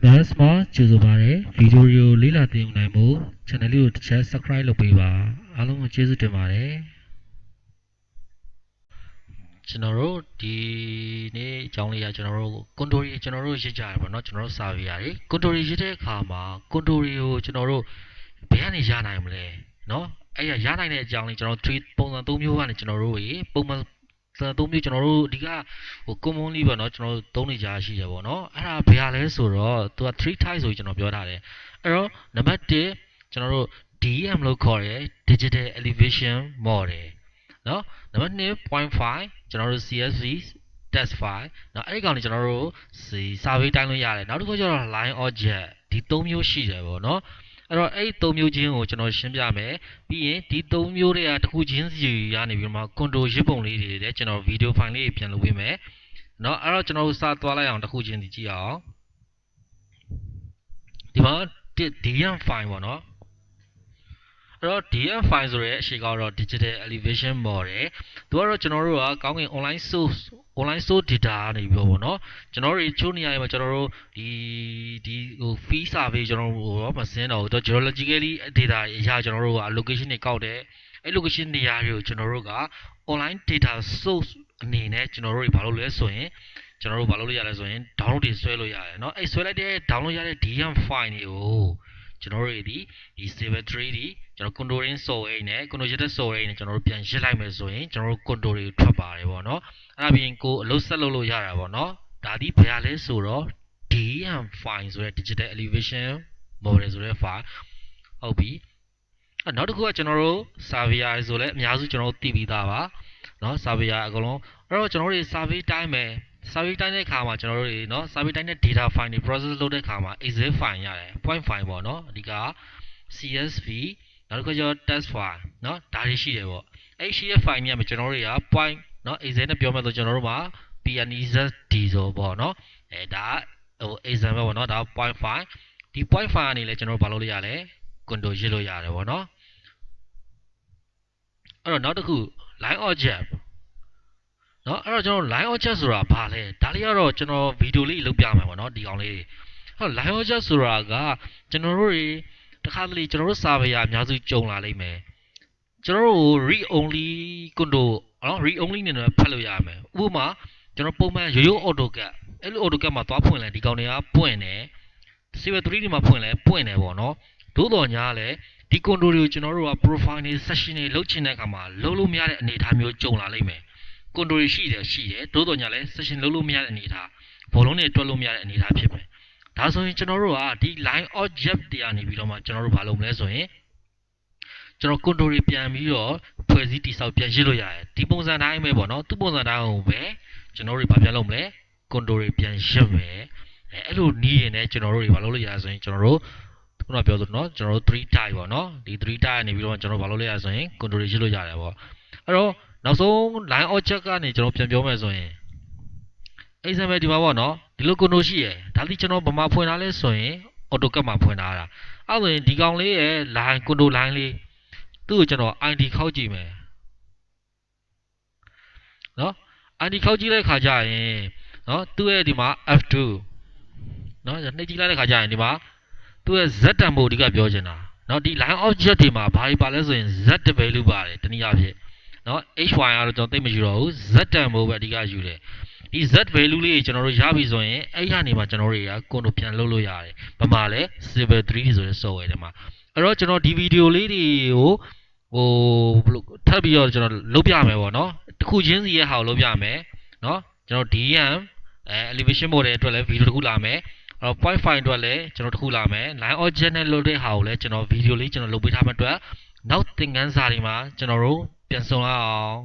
MNS မှာကြိုဆိုပါတယ်ဗီဒီယိုလေးလာသိအောင်နိုင်ဖို့ channel လေးကိုတစ်ချက် subscribe လုပ်ပေးပါအားလုံးကိုကျေးဇူးတင်ပါတယ်ကျွန်တော်တို့ဒီနေ့အကြောင်းလေးကကျွန်တော်တို့ကွန်တိုရီကျွန်တော်တို့ရေးကြရပါတော့ကျွန်တော်တို့စာပေးရတယ်ကွန်တိုရီရေးတဲ့အခါမှာကွန်တိုရီကိုကျွန်တော်တို့ဘယ်ကနေရနိုင်မလဲเนาะအဲ့ရနိုင်တဲ့အကြောင်းလေးကျွန်တော်3ပုံစံ3မျိုးကနေကျွန်တော်တို့ရေပုံမှန်3မျိုးကျွန်တော်တို့အဓိကcommonly ပေါ့နော်ကျွန်တော်တို့သုံးနေကြရှိတယ်ပေါ့နော်အဲ့ဒါဘယ်ဟာလဲဆိုတော့သူက3 type ဆိုကျွန်တော်ပြောထားတယ်အဲ့တော့နံပါတ်1ကျွန်တော်တို့ DEM လို့ခေါ်တယ် Digital Elevation Model နော်နံပါတ်2 0.5ကျွန်တော်တို့ CSV test file နော်အဲ့ဒီကောင်လေးကျွန်တော်တို့စာပေတိုင်းလို့ရတယ်နောက်တစ်ခုကျတော့ line object ဒီ3မျိုးရှိတယ်ပေါ့နော်အဲ့တော့အဲ့3မျိုးချင်းကိုကျွန်တော်ရှင်းပြမယ်ပြီးရင်ဒီ3မျိုးတွေကတစ်ခုချင်းစီရနေပြီးတော့မှ control ရစ်ပုံလေးတွေလည်းကျွန်တော် video file လေးပြန်လုပ်ပေးမယ်เนาะအဲ့တော့ကျွန်တော်တို့စသွားလိုက်အောင်တစ်ခုချင်းစီကြည့်အောင်ဒီမှာ DEM file ပေါ့နော်အဲ့တော့ DEM file ဆိုရဲအရှိကတော့ digital elevation model သူကတော့ကျွန်တော်တို့ကကောင်းကင် online source data နေပြီးတော့ပေါ့နော်ကျွန်တော်တို့ချိုးနေရမှာကျွန်တော်တို့ဒီfee survey ကျွန်တော်တို့ရောမစင်းတော့ဘူး geologically data အရာကျွန်တော်တို့က location တွေကောက်တယ်အဲ့ location နေရာတွေကိုကျွန်တော်တို့က online data source အနေနဲ့ကျွန်တော်တို့ဘာလုပ်လဲဆိုရင်ကျွန်တော်တို့ဘာလုပ်လို့ရလဲဆိုရင် download တွေဆွဲလို့ရတယ်เนาะအဲ့ဆွဲလိုက်တဲ့ download ရတဲ့ DEM file တွေကိုကျွန်တော်တို့ဒီ server 3ဒီကျွန်တော် controlling software နဲ့ control software နဲ့ကျွန်တော်တို့ပြန်ရစ်လိုက်မယ်ဆိုရင်ကျွန်တော်တို့ control တွေထွက်ပါတယ်ပေါ့နော်အဲ့ဒါပြင်ကိုအလုပ်ဆက်လုပ်လို့ရတာပေါ့နော်ဒါဒီဘယ်ဟာလဲဆိုတော့ DEM file ဆိုတဲ့ digital elevation model ဆိုတဲ့ file ဟုတ်ပြီနောက်တစ်ခုကကျွန်တော်တို့ surveyor ဆိုလဲအများစုကျွန်တော်တို့သိပြီးသားပါเนาะ surveyor အကုန်လုံးအဲ့တော့ကျွန်တော်တို့ survey တိုင်းပဲ survey တိုင်းတဲ့အခါမှာကျွန်တော်တို့เนาะ survey တိုင်းတဲ့ data file တွေ process လုပ်တဲ့အခါမှာ excel file ရတယ် point file ပေါ့เนาะအဓိက CSV နောက်တစ်ခုကျတော့ test file เนาะဒါတွေရှိတယ်ပေါ့အဲ့ရှိတဲ့ file များမှာကျွန်တော်တို့တွေက point เนาะ excel နဲ့ပြောမှဆိုကျွန်တော်တို့မှာ PNEZD ဆိုပေါ့เนาะဒါexample ပေါ့เนาะဒါ point file ဒီ point file ကနေလည်းကျွန်တော်တို့ဘာလုပ်လို့ရလဲ control ရေးလို့ရတယ်ပေါ့เนาะအဲ့တော့နောက်တစ်ခု line object เนาะအဲ့တော့ကျွန်တော် line object ဆိုတာဘာလဲဒါလေးကတော့ကျွန်တော်ဗီဒီယိုလေးလုပ်ပြမှာပေါ့เนาะဒီကောင်လေးတွေအဲ့တော့ line object ဆိုတာကကျွန်တော်တို့တွေတခါတလေကျွန်တော်တို့ server အများစုကြုံလာလိမ့်မယ်ကျွန်တော်တို့ read only control เนาะ read only နဲ့ဖတ်လို့ရမယ်ဥပမာကျွန်တော်ပုံမှန်ရိုးရိုး AutoCAD အဲ့လို AutoCAD မှာသွားဖွင့်လဲဒီကောင်တွေကပွင့်တယ် server 3ဒီမှာဖွင့်လဲပွင့်တယ်ပေါ့เนาะသို့တော်ညာလဲဒီ control တွေကိုကျွန်တော်တို့က profile တွေ session တွေလုပ်ချင်တဲ့အခါမှာလုပ်လို့မရတဲ့အနေအထားမျိုးကြုံလာလိမ့်မယ်control ရှိတယ်သို့တော်ညာလဲ session လုပ်လို့မရတဲ့အနေအထားဘောလုံးတွေတွက်လို့မရတဲ့အနေအထားဖြစ်မယ်ဒါဆိုရင်ကျွန်တော်တို့ကဒီ line object တွေကနေပြီးတော့မှကျွန်တော်တို့ဘာလုပ်မလဲဆိုရင်ကျွန်တော် control တွေပြန်ပြီးတော့ဖွဲ့စည်းတိဆောက်ပြန်ရစ်လို့ရတယ်ဒီပုံစံတိုင်းပဲပေါ့နော်သူ့ပုံစံတိုင်းကိုပဲကျွန်တော်တို့ဘာပြန်လုပ်မလဲ control တွေပြန်ရစ်မယ်အဲ့လိုနီးရင်လည်းကျွန်တော်တို့တွေဘာလုပ်လို့ရဆိုရင်ကျွန်တော်တို့ခုနပြောသလိုเนาะကျွန်တော်တို့3 type ပေါ့เนาะဒီ3 type ကနေပြီးတော့ကျွန်တော်ဘာလုပ်လို့ရဆိုရင် control တွေရစ်လို့ရတယ်ပေါ့အဲ့တော့နောက်ဆုံး line object ကနေကျွန်တော်ပြန်ပြောမယ်ဆိုရင် example ဒီမှာပေါ့နော်ဒီလို control ရှိရယ်ဒါဒီကျွန်တော်ဗမာဖွင့်ထားလဲဆိုရင် AutoCAD မှာဖွင့်ထားတာအဲ့ဆိုရင်ဒီကောင်လေးရဲ့ line control line လေးသူ့ကိုကျွန်တော် ID ခောက်ကြည့်မယ်နော် ID ခောက်ကြည့်လိုက်ခါကြရင်နော်သူ့ရဲ့ဒီမှာ F2 နော်နှိပ်ကြည့်လိုက်တဲ့ခါကြရင်ဒီမှာသူ့ရဲ့ Z တန်ဖိုးအဓိကပြောချင်တာနော်ဒီ line object တွေမှာဘာတွေပါလဲဆိုရင် Z value ပါတယ်တနည်းအားဖြင့်နော် HY ကတော့ကျွန်တော်သိမရှိတော့ဘူး Z တန်ဖိုးပဲအဓိကယူတယ်ဒီ Z value လေးကျွန်တော်တို့ရပြီဆိုရင်အဲ့ရနေမှာကျွန်တော်တို့တွေကကွန်တို့ပြန်လုပ်လို့ရတယ်။ဘာမှလဲ Civil 3ဆိုတဲ့ software ထဲမှာအဲ့တော့ကျွန်တော်ဒီဗီဒီယိုလေးတွေကိုဘယ်လိုထပ်ပြီးတော့ကျွန်တော်လုပ်ပြမယ်ပေါ့နော်။တစ်ခုချင်းစီရဲ့ဟာကိုလုပ်ပြမယ်နော်။ကျွန်တော် DEM elevation model အတွက်လည်းဗီဒီယိုတစ်ခုလာမယ်။အဲ့တော့ point file အတွက်လည်းကျွန်တော်တစ်ခုလာမယ်။ line object နဲ့လုပ်တဲ့ဟာကိုလည်းကျွန်တော်ဗီဒီယိုလေးကျွန်တော်လုပ်ပေးထားမှအတွက်နောက်သင်ခန်းစာတွေမှာကျွန်တော်တို့ပြန်ဆောင်လာအောင်